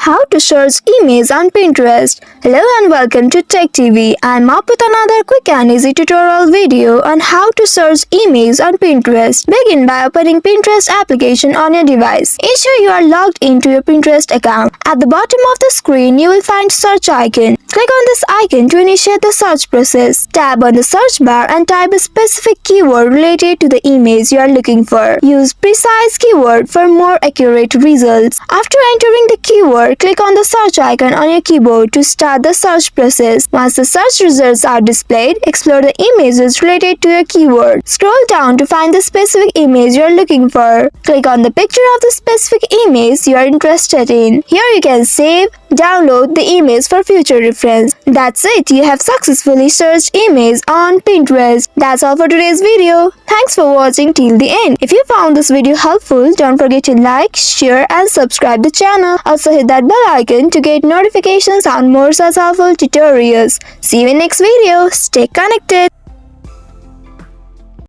How to search image on Pinterest. Hello and welcome to Tech TV. I'm up with another quick and easy tutorial video on how to search image on Pinterest. Begin by opening Pinterest application on your device. Ensure you are logged into your Pinterest account. At the bottom of the screen, you will find search icon. Click on this icon to initiate the search process. Tap on the search bar and type a specific keyword related to the image you are looking for. Use precise keyword for more accurate results. After entering the keyword, click on the search icon on your keyboard to start the search process. Once the search results are displayed, explore the images related to your keyword. Scroll down to find the specific image you are looking for. Click on the picture of the specific image you are interested in. Here you can save, download the image for future reference. That's it, you have successfully searched image on Pinterest. That's all for today's video. Thanks for watching till the end. If you found this video helpful, don't forget to like, share and subscribe the channel. Also hit that bell icon to get notifications on more such helpful tutorials. See you in next video. Stay connected.